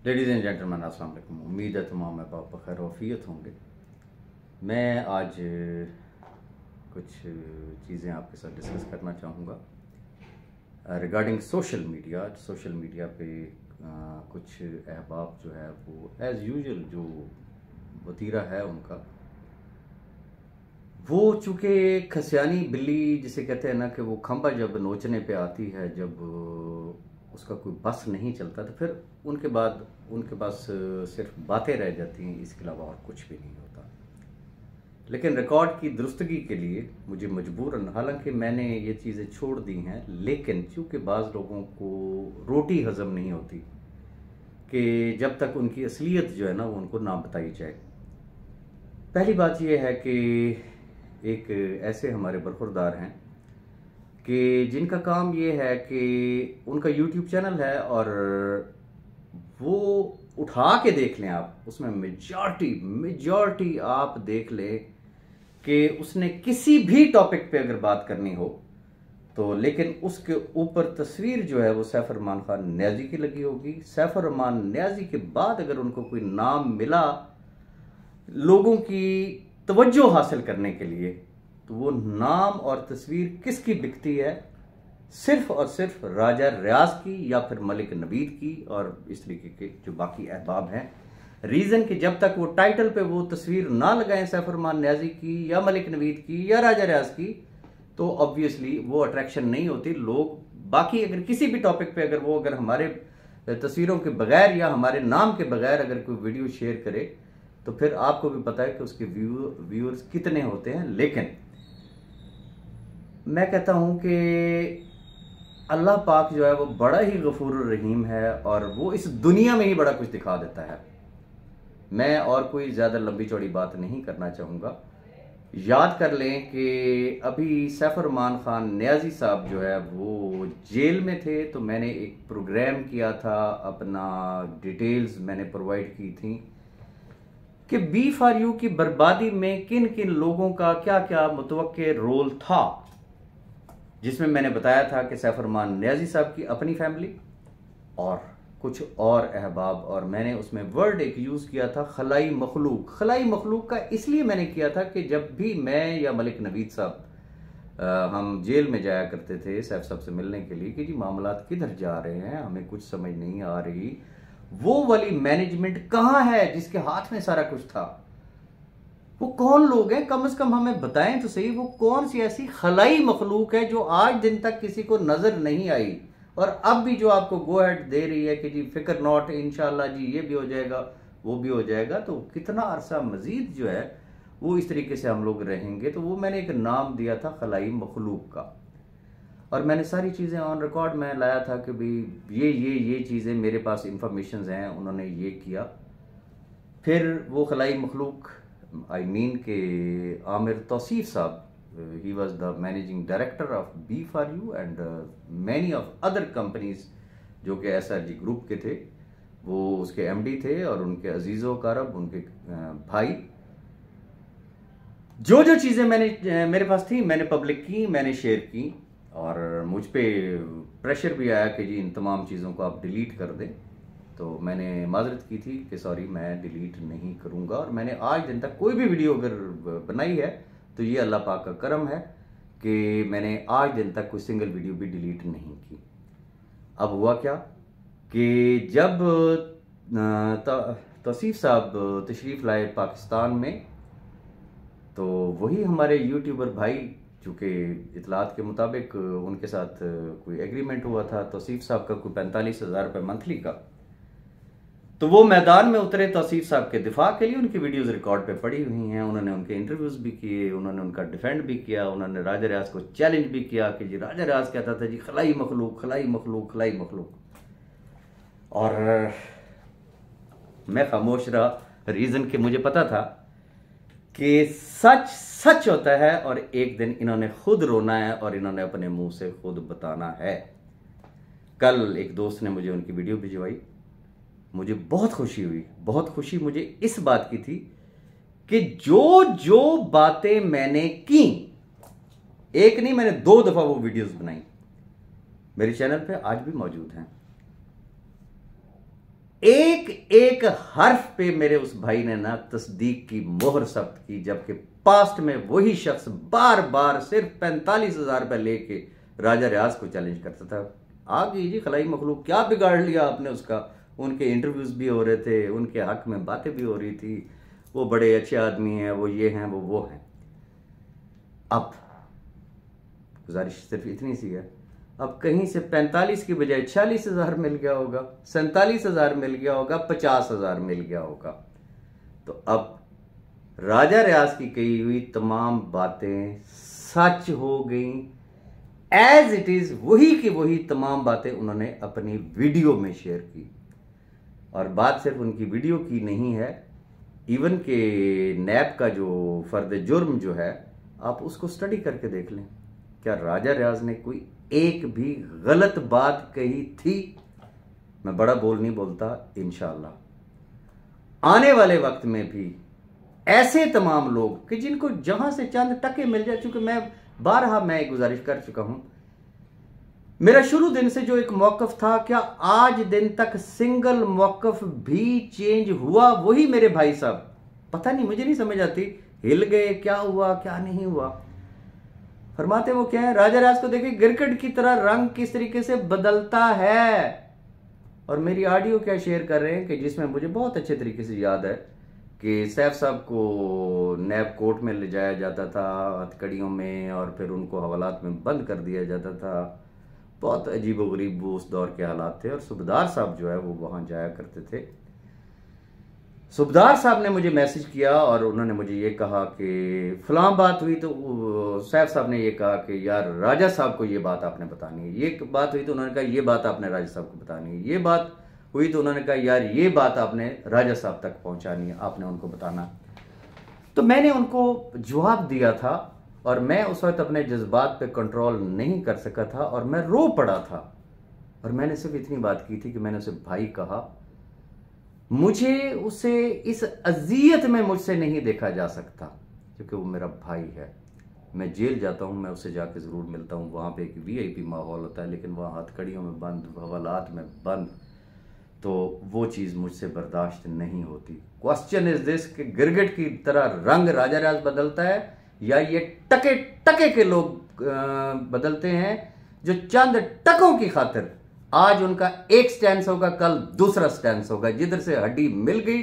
Ladies and gentleman अस्सलाम वालेकुम। उम्मीद है तमाम आप बखैर वफ़ियत होंगे। मैं आज कुछ चीज़ें आपके साथ डिस्कस करना चाहूँगा रिगार्डिंग सोशल मीडिया पे कुछ अहबाब जो है वो एज़ यूजुअल जो वतीरा है उनका, वो चूँकि खसियानी बिल्ली जिसे कहते हैं ना कि वो खंबा जब नोचने पे आती है, जब उसका कोई बस नहीं चलता, तो फिर उनके पास सिर्फ बातें रह जाती हैं, इसके अलावा और कुछ भी नहीं होता। लेकिन रिकॉर्ड की दुरुस्तगी के लिए मुझे मजबूरन, हालांकि मैंने ये चीज़ें छोड़ दी हैं, लेकिन चूँकि बाज़ लोगों को रोटी हज़म नहीं होती कि जब तक उनकी असलियत जो है ना वो उनको ना बताई जाए। पहली बात यह है कि एक ऐसे हमारे बरखुरदार हैं कि जिनका काम ये है कि उनका यूट्यूब चैनल है और वो उठा के देख लें आप, उसमें मेजॉरिटी आप देख लें कि उसने किसी भी टॉपिक पे अगर बात करनी हो तो, लेकिन उसके ऊपर तस्वीर जो है वो सैफ अरमान खान न्याजी की लगी होगी। सैफ अरमान न्याजी के बाद अगर उनको कोई नाम मिला लोगों की तवज्जो हासिल करने के लिए, तो वो नाम और तस्वीर किसकी बिकती है? सिर्फ और सिर्फ राजा रियाज की या फिर मलिक नवीद की और इस तरीके के जो बाकी अहबाब हैं। रीज़न कि जब तक वो टाइटल पे वो तस्वीर ना लगाएं सैफ अरमान न्याजी की या मलिक नवीद की या राजा रियाज की, तो ऑब्वियसली वो अट्रैक्शन नहीं होती। लोग बाकी अगर किसी भी टॉपिक पे अगर हमारे तस्वीरों के बगैर या हमारे नाम के बगैर अगर कोई वीडियो शेयर करे, तो फिर आपको भी पता है कि उसके व्यूअर्स कितने होते हैं। लेकिन मैं कहता हूं कि अल्लाह पाक जो है वो बड़ा ही गफूर रहीम है और वो इस दुनिया में ही बड़ा कुछ दिखा देता है। मैं और कोई ज़्यादा लंबी चौड़ी बात नहीं करना चाहूँगा। याद कर लें कि अभी सैफ अरमान खान न्याजी साहब जो है वो जेल में थे, तो मैंने एक प्रोग्राम किया था, अपना डिटेल्स मैंने प्रोवाइड की थी कि B4U की बर्बादी में किन किन लोगों का क्या क्या मुतवक्के रोल था, जिसमें मैंने बताया था कि सैफ अरमान न्याजी साहब की अपनी फैमिली और कुछ और अहबाब, और मैंने उसमें वर्ड एक यूज़ किया था खलाई मखलूक। खलाई मखलूक का इसलिए मैंने किया था कि जब भी मैं या मलिक नवीद साहब हम जेल में जाया करते थे सैफ साहब से मिलने के लिए कि जी मामलात किधर जा रहे हैं, हमें कुछ समझ नहीं आ रही, वो वाली मैनेजमेंट कहाँ है जिसके हाथ में सारा कुछ था? वो कौन लोग हैं? कम से कम हमें बताएं तो सही, वो कौन सी ऐसी खलाई मखलूक है जो आज दिन तक किसी को नजर नहीं आई और अब भी जो आपको गो हेड दे रही है कि जी फिक्र नॉट, इंशाल्लाह जी ये भी हो जाएगा वो भी हो जाएगा। तो कितना अरसा मजीद जो है वो इस तरीके से हम लोग रहेंगे? तो वो मैंने एक नाम दिया था खलाई मखलूक का, और मैंने सारी चीज़ें ऑन रिकॉर्ड में लाया था कि भाई ये चीज़ें मेरे पास इंफॉर्मेशन हैं, उन्होंने ये किया। फिर वो खलाई मखलूक आई मीन के आमिर तौसीफ साहब, he was the managing director of B4U and many of other companies जो कि SRG ग्रुप के थे, वो उसके MD थे और उनके अजीज़ो कारब, उनके भाई, जो चीज़ें मेरे पास थी मैंने पब्लिक की, मैंने शेयर की, और मुझ पे प्रेशर भी आया कि जी इन तमाम चीज़ों को आप डिलीट कर दें। तो मैंने माजरत की थी कि सॉरी मैं डिलीट नहीं करूँगा, और मैंने आज दिन तक कोई भी वीडियो अगर बनाई है तो ये अल्लाह पाक का करम है कि मैंने आज दिन तक कोई सिंगल वीडियो भी डिलीट नहीं की। अब हुआ क्या कि जब तौसीफ साहब तशरीफ़ लाए पाकिस्तान में, तो वही हमारे यूट्यूबर भाई, चूँकि इतलात के मुताबिक उनके साथ कोई एग्रीमेंट हुआ था तौसीफ साहब का कोई 45,000 रुपये मंथली का, तो वो मैदान में उतरे तौसीफ साहब के दिफा के लिए। उनकी वीडियोस रिकॉर्ड पे पड़ी हुई हैं, उन्होंने उनके इंटरव्यूज भी किए, उन्होंने उनका डिफेंड भी किया, उन्होंने राजा रियाज को चैलेंज भी किया कि जी राजा रियाज कहता था जी खलाई मखलूक खलाई मखलूक खलाई मखलूक, और मैं खामोश रहा। रीज़न कि मुझे पता था कि सच सच होता है और एक दिन इन्होंने खुद रोना है और इन्होंने अपने मुंह से खुद बताना है। कल एक दोस्त ने मुझे उनकी वीडियो भिजवाई, मुझे बहुत खुशी हुई। बहुत खुशी मुझे इस बात की थी कि जो बातें मैंने की, एक नहीं मैंने 2 दफा वो वीडियोस बनाई, मेरे चैनल पे आज भी मौजूद हैं। एक एक एक हर्फ पे मेरे उस भाई ने ना तस्दीक की मोहर सख्त की, जबकि पास्ट में वही शख्स बार बार सिर्फ 45,000 रुपए लेके राजा रियाज को चैलेंज करता था। आ गई जी खलाई मखलूक, क्या बिगाड़ लिया आपने उसका। उनके इंटरव्यूज भी हो रहे थे, उनके हक में बातें भी हो रही थी, वो बड़े अच्छे आदमी हैं, वो ये हैं, वो हैं। अब गुजारिश सिर्फ इतनी सी है, अब कहीं से 45 की बजाय 46,000 मिल गया होगा, 47,000 मिल गया होगा, 50,000 मिल गया होगा। तो अब राजा रियाज की कही हुई तमाम बातें सच हो गई, एज इट इज वही की वही तमाम बातें उन्होंने अपनी वीडियो में शेयर की। और बात सिर्फ उनकी वीडियो की नहीं है, इवन के नैब का जो फर्द जुर्म जो है, आप उसको स्टडी करके देख लें। क्या राजा रियाज ने कोई एक भी गलत बात कही थी? मैं बड़ा बोल नहीं बोलता, इंशाअल्लाह आने वाले वक्त में भी ऐसे तमाम लोग कि जिनको जहां से चंद टके मिल जाए, चूंकि मैं बारहा मैं गुजारिश कर चुका हूं, मेरा शुरू दिन से जो एक मौकफ था, क्या आज दिन तक सिंगल मौकफ भी चेंज हुआ? वही मेरे भाई साहब, पता नहीं, मुझे नहीं समझ आती, हिल गए, क्या हुआ क्या नहीं हुआ। फरमाते वो क्या है, राजा रियाज को देखिए गिरकट की तरह रंग किस तरीके से बदलता है। और मेरी ऑडियो क्या शेयर कर रहे हैं कि जिसमें मुझे बहुत अच्छे तरीके से याद है कि सैफ साहब को नैब कोर्ट में ले जाया जाता था हथकड़ियों में, और फिर उनको हवालात में बंद कर दिया जाता था। बहुत अजीब व गरीब वो उस दौर के हालात थे। और सूबेदार साहब जो है वो वहाँ जाया करते थे। सूबेदार साहब ने मुझे मैसेज किया और उन्होंने मुझे ये कहा कि फलां बात हुई, तो सैफ साहब ने ये कहा कि यार राजा साहब को ये बात आपने बतानी है। ये बात हुई तो उन्होंने कहा ये बात आपने राजा साहब को बतानी है। ये बात हुई तो उन्होंने कहा यार ये बात आपने राजा साहब तक पहुंचानी है, आपने उनको बताना। तो मैंने उनको जवाब दिया था और मैं उस वक्त अपने जज्बात पे कंट्रोल नहीं कर सका था और मैं रो पड़ा था। और मैंने सिर्फ इतनी बात की थी कि मैंने उसे भाई कहा, मुझे उसे इस अजियत में मुझसे नहीं देखा जा सकता क्योंकि वो मेरा भाई है। मैं जेल जाता हूँ, मैं उससे जाके ज़रूर मिलता हूँ, वहाँ पे एक VIP माहौल होता है, लेकिन वहाँ हथकड़ियों में बंद, हवालात में बंद, तो वो चीज़ मुझसे बर्दाश्त नहीं होती। क्वेश्चन इज दिस कि गिरगिट की तरह रंग राजा रियाज बदलता है या ये टके टके के लोग बदलते हैं जो चंद टकों की खातिर आज उनका एक स्टैंस होगा, कल दूसरा स्टैंस होगा। जिधर से हड्डी मिल गई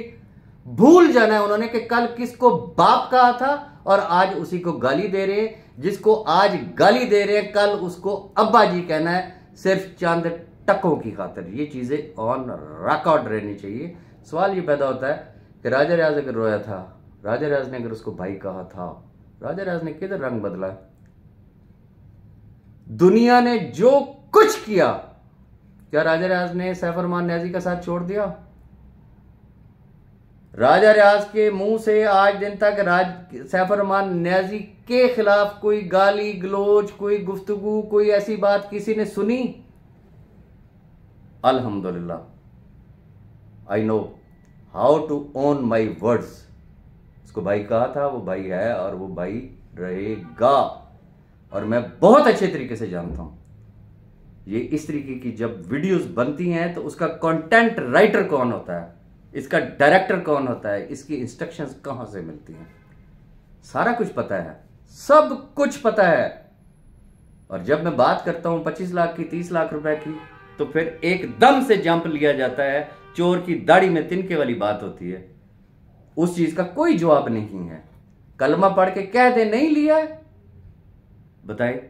भूल जाना है उन्होंने कि कल किसको बाप कहा था और आज उसी को गाली दे रहे हैं। जिसको आज गाली दे रहे हैं कल उसको अब्बा जी कहना है, सिर्फ चंद टकों की खातिर। ये चीजें ऑन रिकॉर्ड रहनी चाहिए। सवाल ये पैदा होता है कि राजा रियाज अगर रोया था, राजा रियाज ने अगर उसको भाई कहा था, राजा रियाज ने किधर रंग बदला? दुनिया ने जो कुछ किया, क्या राजा रियाज ने सैफ अरमान न्याजी का साथ छोड़ दिया? राजा रियाज के मुंह से आज दिन तक सैफ अरमान न्याजी के खिलाफ कोई गाली गलोच, कोई गुफ्तगू, कोई ऐसी बात किसी ने सुनी? अल्हम्दुलिल्लाह I know how to own my words. उसको भाई कहा था, वो भाई है और वो भाई रहेगा। और मैं बहुत अच्छे तरीके से जानता हूं ये इस तरीके की जब वीडियोस बनती हैं तो उसका कंटेंट राइटर कौन होता है, इसका डायरेक्टर कौन होता है, इसकी इंस्ट्रक्शंस कहां से मिलती हैं, सारा कुछ पता है, सब कुछ पता है। और जब मैं बात करता हूं 25 लाख की, 30 लाख रुपए की, तो फिर एकदम से जंप लिया जाता है। चोर की दाढ़ी में तिनके वाली बात होती है। उस चीज का कोई जवाब नहीं है। कलमा पढ़ के कह दे नहीं लिया है, बताए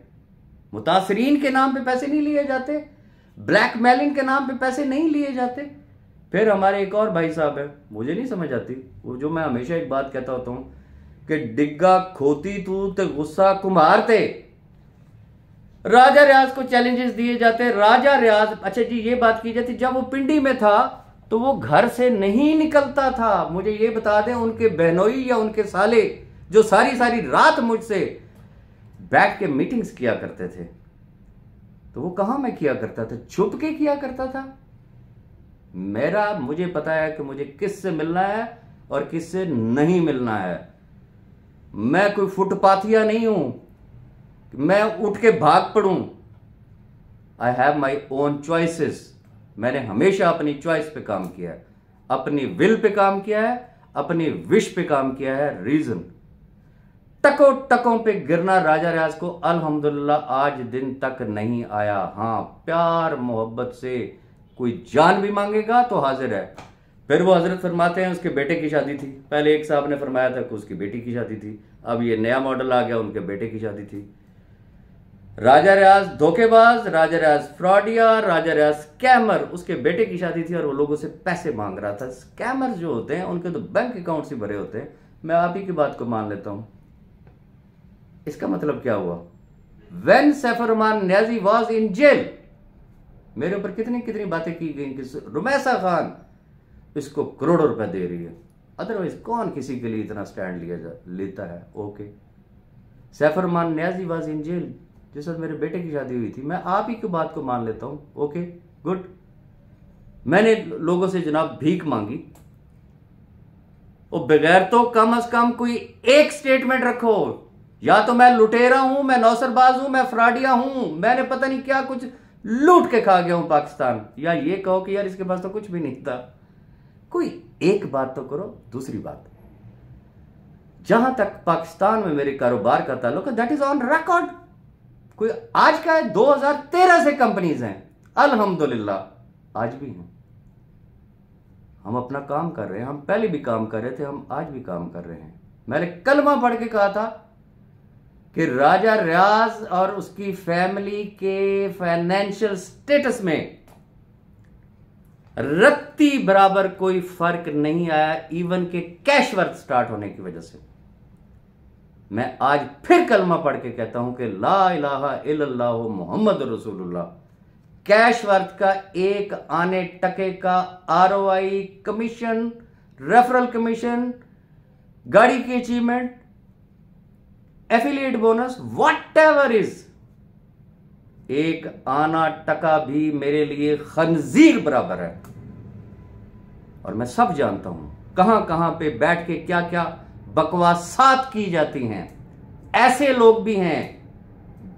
मुतासरीन के नाम पे पैसे नहीं लिए जाते, ब्लैकमेलिंग के नाम पे पैसे नहीं लिए जाते। फिर हमारे एक और भाई साहब है, मुझे नहीं समझ आती, वो जो मैं हमेशा एक बात कहता होता हूं कि डिग्गा खोती तू ते गुस्सा कुम्हारते। राजा रियाज को चैलेंजेस दिए जाते। राजा रियाज, अच्छा जी ये बात की जाती, जब वो पिंडी में था तो वो घर से नहीं निकलता था। मुझे ये बता दें, उनके बहनोई या उनके साले जो सारी सारी रात मुझसे बैठ के मीटिंग्स किया करते थे, तो वो कहां मैं किया करता था? छुप के किया करता था। मुझे पता है कि मुझे किससे मिलना है और किससे नहीं मिलना है। मैं कोई फुटपाथिया नहीं हूं, मैं उठ के भाग पड़ूं। I have my own choices. मैंने हमेशा अपनी चॉइस पे काम किया है। अपनी विल पे काम किया है, अपनी विश पे काम किया है। रीजन, टकों टकों पे गिरना राजा रियाज को अल्हम्दुलिल्लाह आज दिन तक नहीं आया। हां, प्यार मोहब्बत से कोई जान भी मांगेगा तो हाजिर है। फिर वो हजरत फरमाते हैं उसके बेटे की शादी थी। पहले एक साहब ने फरमाया था कि उसकी बेटी की शादी थी, अब ये नया मॉडल आ गया, उनके बेटे की शादी थी। राजा रियाज धोखेबाज, राजा रियाज फ्रॉडिया, राजा रियाज स्कैमर, उसके बेटे की शादी थी और वो लोगों से पैसे मांग रहा था। स्कैमर जो होते हैं उनके तो बैंक अकाउंट्स ही भरे होते हैं। मैं आप ही की बात को मान लेता हूं। इसका मतलब क्या हुआ? When Saifur Rahman Niazi was in jail, मेरे ऊपर कितनी कितनी बातें की गई कि रुमैसा खान इसको करोड़ों रुपए दे रही है, अदरवाइज कौन किसी के लिए इतना स्टैंड लेता है। Okay, Saifur Rahman Niazi was in jail, जिस वक्त मेरे बेटे की शादी हुई थी। मैं आप ही की बात को मान लेता हूं। ओके गुड, मैंने लोगों से जनाब भीख मांगी, वो बगैर तो कम से कम कोई एक स्टेटमेंट रखो, या तो मैं लुटेरा हूं, मैं नौसरबाज हूं, मैं फ्रॉडिया हूं, मैंने पता नहीं क्या कुछ लूट के खा गया हूं पाकिस्तान, या ये कहो कि यार इसके पास तो कुछ भी नहीं था। कोई एक बात तो करो। दूसरी बात, जहां तक पाकिस्तान में मेरे कारोबार का ताल्लुक है, दैट इज ऑन रिकॉर्ड। कोई आज का है, 2013 से कंपनीज हैं, अल्हम्दुलिल्लाह आज भी हैं। हम अपना काम कर रहे हैं, हम पहले भी काम कर रहे थे, हम आज भी काम कर रहे हैं। मैंने कलमा पढ़ के कहा था कि राजा रियाज और उसकी फैमिली के फाइनेंशियल स्टेटस में रत्ती बराबर कोई फर्क नहीं आया, इवन के कैश वर्थ स्टार्ट होने की वजह से। मैं आज फिर कलमा पढ़ के कहता हूं कि ला इलाहा इल्लल्लाह मुहम्मद रसूलुल्लाह। कैश वर्थ का एक आने टके का ROI कमीशन, रेफरल कमीशन, गाड़ी की achievement, affiliate bonus, whatever is, एक आना टका भी मेरे लिए खंजीर बराबर है। और मैं सब जानता हूं कहां कहां पे बैठ के क्या क्या बकवासात की जाती हैं। ऐसे लोग भी हैं,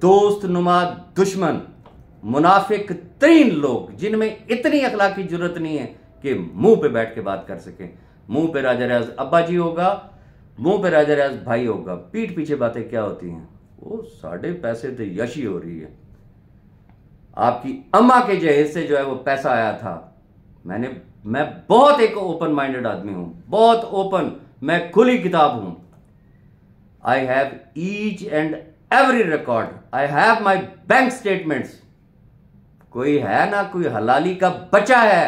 दोस्त नुमा दुश्मन, मुनाफिक तरीन लोग, जिनमें इतनी अखलाकी जरूरत नहीं है कि मुंह पे बैठ के बात कर सके। मुंह पे राजा रियाज अब्बा जी होगा, मुंह पे राजा रियाज भाई होगा, पीठ पीछे बातें क्या होती हैं? वो साढ़े पैसे तो यशी हो रही है। आपकी अम्मा के जहेज से जो है वो पैसा आया था। मैं बहुत एक ओपन माइंडेड आदमी हूं, बहुत ओपन, मैं खुली किताब हूं। I have each and every record, I have my bank statements. कोई है ना कोई हलाली का बच्चा है,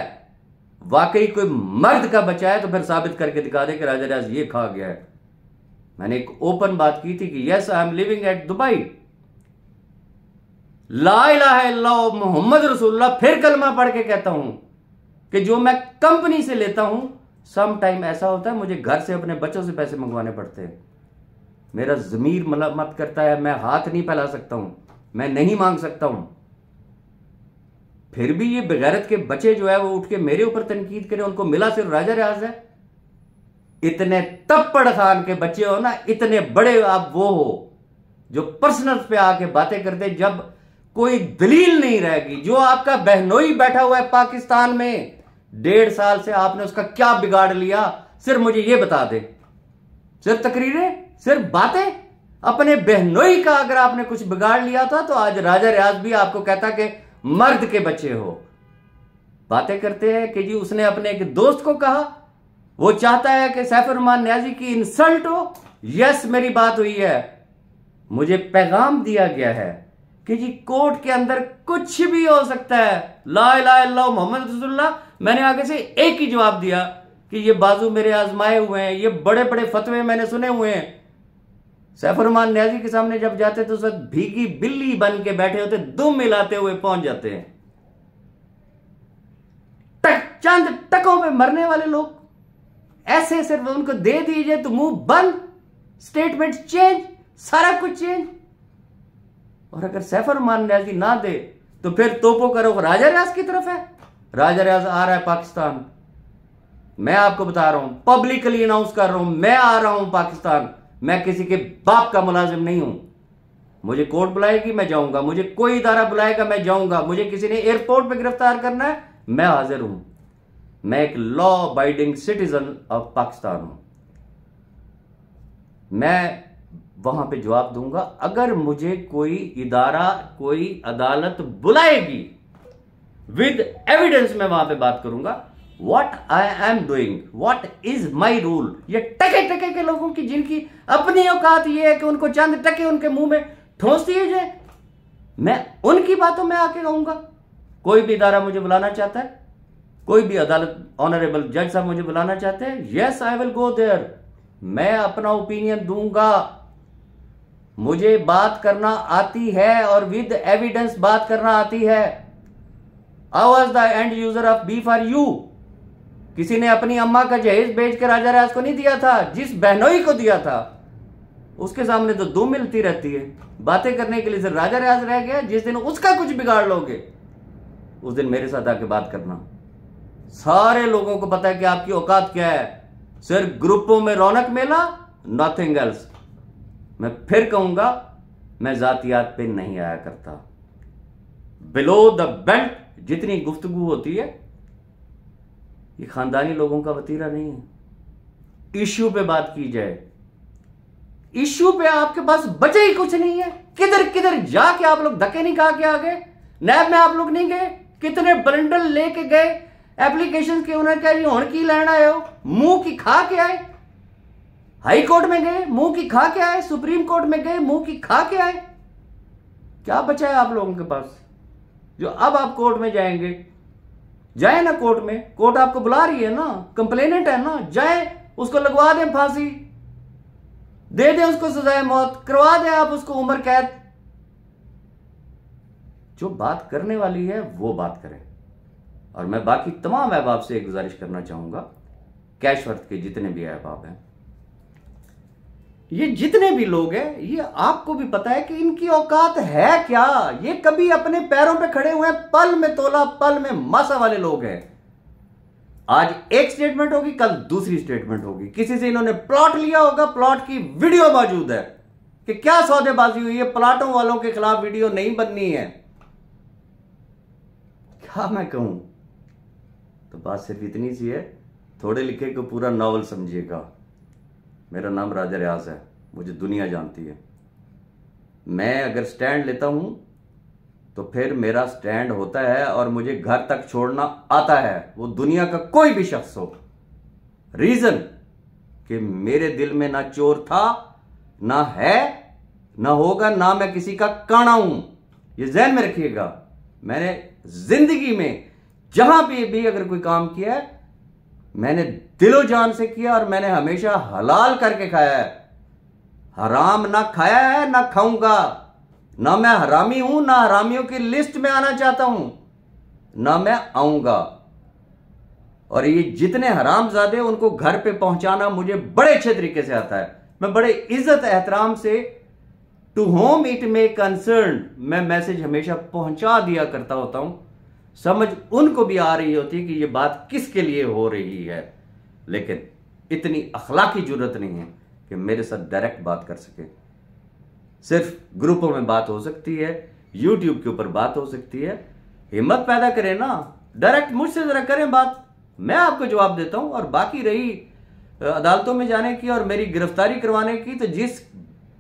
वाकई कोई मर्द का बच्चा है तो फिर साबित करके दिखा दे कि राजा रियाज ये खा गया है। मैंने एक ओपन बात की थी कि yes I am living at Dubai, ला इलाहा इल्लल्लाह मुहम्मद रसूलुल्लाह। फिर कलमा पढ़ के कहता हूं कि जो मैं कंपनी से लेता हूं, सम टाइम ऐसा होता है मुझे घर से अपने बच्चों से पैसे मंगवाने पड़ते हैं। मेरा जमीर मत करता है, मैं हाथ नहीं फैला सकता हूं, मैं नहीं मांग सकता हूं। फिर भी ये बेगैरत के बच्चे जो है वो उठ के मेरे ऊपर तनकीद करें, उनको मिला सिर्फ राजा रियाज है। इतने तप्पड़ खान के बच्चे हो ना, इतने बड़े आप वो हो जो पर्सनल पे आके बातें करते, जब कोई दलील नहीं रहेगी। जो आपका बहनोई बैठा हुआ है पाकिस्तान में, 1.5 साल से आपने उसका क्या बिगाड़ लिया? सिर्फ मुझे ये बता दे। सिर्फ तकरीरें, सिर्फ बातें। अपने बहनोई का अगर आपने कुछ बिगाड़ लिया था तो आज राजा रियाज भी आपको कहता कि मर्द के बच्चे हो। बातें करते हैं कि जी उसने अपने एक दोस्त को कहा, वो चाहता है कि सैफुर रहमान नियाज़ी की इंसल्ट हो। यस, मेरी बात हुई है, मुझे पैगाम दिया गया है कि जी कोर्ट के अंदर कुछ भी हो सकता है, ला इलाहा इल्लल्लाह मुहम्मद रसूलुल्लाह। मैंने आगे से एक ही जवाब दिया कि ये बाजू मेरे आजमाए हुए हैं, ये बड़े बड़े फतवे मैंने सुने हुए हैं। सैफुर रहमान नियाज़ी के सामने जब जाते तो उस वक्त भीगी बिल्ली बन के बैठे होते, दुम मिलाते हुए पहुंच जाते हैं। चंद टकों पे मरने वाले लोग ऐसे सिर्फ उनको दे दीजिए तो मुंह बंद, स्टेटमेंट चेंज, सारा कुछ चेंज। और अगर सैफुर रहमान नियाज़ी ना दे तो फिर तोपो करो राजा रियाज की तरफ है। राजा रियाज आ रहा है पाकिस्तान, मैं आपको बता रहा हूं, पब्लिकली अनाउंस कर रहा हूं, मैं आ रहा हूं पाकिस्तान। मैं किसी के बाप का मुलाजिम नहीं हूं। मुझे कोर्ट बुलाएगी मैं जाऊंगा, मुझे कोई इदारा बुलाएगा मैं जाऊंगा, मुझे किसी ने एयरपोर्ट पे गिरफ्तार करना है मैं हाजिर हूं। मैं एक law abiding citizen of Pakistan हूं। मैं वहां पे जवाब दूंगा। अगर मुझे कोई इदारा, कोई अदालत बुलाएगी विद एविडेंस, मैं वहां पे बात करूंगा। What I am doing, what is my rule। ये टके टके के लोगों की, जिनकी अपनी औकात ये है कि उनको चंद टके उनके मुंह में ठोस दिए जाए, मैं उनकी बातों में आके कहूंगा। कोई भी इदारा मुझे बुलाना चाहता है, कोई भी अदालत, ऑनरेबल जज साहब मुझे बुलाना चाहते हैं, yes I will go there. मैं अपना ओपिनियन दूंगा। मुझे बात करना आती है और विद एविडेंस बात करना आती है। I was the end user of be for you. किसी ने अपनी अम्मा का जहेज बेच के राजा रियाज को नहीं दिया था, जिस बहनोई को दिया था उसके सामने तो दो मिलती रहती है। बातें करने के लिए सिर्फ राजा रियाज रह गया। जिस दिन उसका कुछ बिगाड़ लोगे उस दिन मेरे साथ आके बात करना। सारे लोगों को पता है कि आपकी औकात क्या है। सिर्फ ग्रुपों में रौनक मेला, नथिंग एल्स। मैं फिर कहूंगा, मैं जातियात पे नहीं आया करता। बिलो द बेल्ट जितनी गुफ्तगू होती है, ये खानदानी लोगों का वतीरा नहीं है। इश्यू पे बात की जाए। इश्यू पे आपके पास बचे ही कुछ नहीं है। किधर किधर जाके आप लोग धक्के नहीं खा के आ गए। नैब में आप लोग नहीं गए, कितने बंडल लेके गए एप्लीकेशन के। उन्हें कह रही होने की लेना आए हो, मुंह की खा के आए। हाई कोर्ट में गए, मुंह की खा के आए। सुप्रीम कोर्ट में गए, मुंह की खा के आए। क्या बचा है आप लोगों के पास जो अब आप कोर्ट में जाएंगे? जाए ना कोर्ट में, कोर्ट आपको बुला रही है ना, कंप्लेनेंट है ना, जाए, उसको लगवा दें फांसी, दे दें उसको सजाए मौत, करवा दें आप उसको उम्र कैद। जो बात करने वाली है वो बात करें। और मैं बाकी तमाम अहबाब से एक गुजारिश करना चाहूंगा, कैशवर्थ के जितने भी अहबाब हैं, ये जितने भी लोग हैं, ये आपको भी पता है कि इनकी औकात है क्या। ये कभी अपने पैरों पे खड़े हुए हैं, पल में तोला पल में मासा वाले लोग हैं। आज एक स्टेटमेंट होगी, कल दूसरी स्टेटमेंट होगी। किसी से इन्होंने प्लॉट लिया होगा, प्लॉट की वीडियो मौजूद है कि क्या सौदेबाजी हुई है, प्लॉटों वालों के खिलाफ वीडियो नहीं बननी है। क्या मैं कहूं? तो बात सिर्फ इतनी सी है, थोड़े लिखे को पूरा नॉवल समझिएगा। मेरा नाम राजा रियाज है, मुझे दुनिया जानती है। मैं अगर स्टैंड लेता हूं तो फिर मेरा स्टैंड होता है और मुझे घर तक छोड़ना आता है, वो दुनिया का कोई भी शख्स हो। रीजन कि मेरे दिल में ना चोर था, ना है, ना होगा, ना मैं किसी का काना हूं। ये ज़हन में रखिएगा। मैंने जिंदगी में जहां भी अगर कोई काम किया है, मैंने दिलो जान से किया और मैंने हमेशा हलाल करके खाया है। हराम ना खाया है, ना खाऊंगा। ना मैं हरामी हूं, ना हरामियों की लिस्ट में आना चाहता हूं, ना मैं आऊंगा। और ये जितने हरामजादे, उनको घर पे पहुंचाना मुझे बड़े अच्छे तरीके से आता है। मैं बड़े इज्जत एहतराम से, to whom it may concern, मैं मैसेज हमेशा पहुंचा दिया करता होता हूं। समझ उनको भी आ रही होती है कि ये बात किसके लिए हो रही है, लेकिन इतनी अखलाकी जुर्रत नहीं है कि मेरे साथ डायरेक्ट बात कर सके। सिर्फ ग्रुपों में बात हो सकती है, यूट्यूब के ऊपर बात हो सकती है। हिम्मत पैदा करें ना, डायरेक्ट मुझसे जरा करें बात, मैं आपको जवाब देता हूं। और बाकी रही अदालतों में जाने की और मेरी गिरफ्तारी करवाने की, तो जिस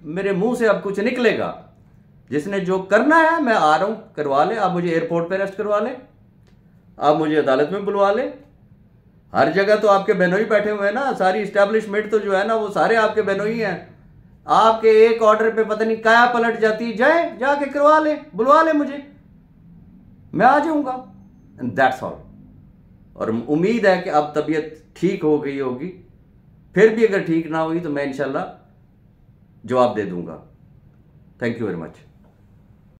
मेरे मुंह से अब कुछ निकलेगा, जिसने जो करना है, मैं आ रहा हूं, करवा ले। आप मुझे एयरपोर्ट पे अरेस्ट करवा ले, आप मुझे अदालत में बुलवा ले। हर जगह तो आपके बहनोई बैठे हुए हैं ना, सारी इस्टेब्लिशमेंट तो जो है ना, वो सारे आपके बहनोई हैं। आपके एक ऑर्डर पे पता नहीं काया पलट जाती, जाए जाके करवा ले, बुलवा ले मुझे, मैं आ जाऊंगा। That's all. और उम्मीद है कि अब तबीयत ठीक हो गई होगी। फिर भी अगर ठीक ना हुई तो मैं इंशाल्लाह जवाब दे दूंगा। Thank you very much.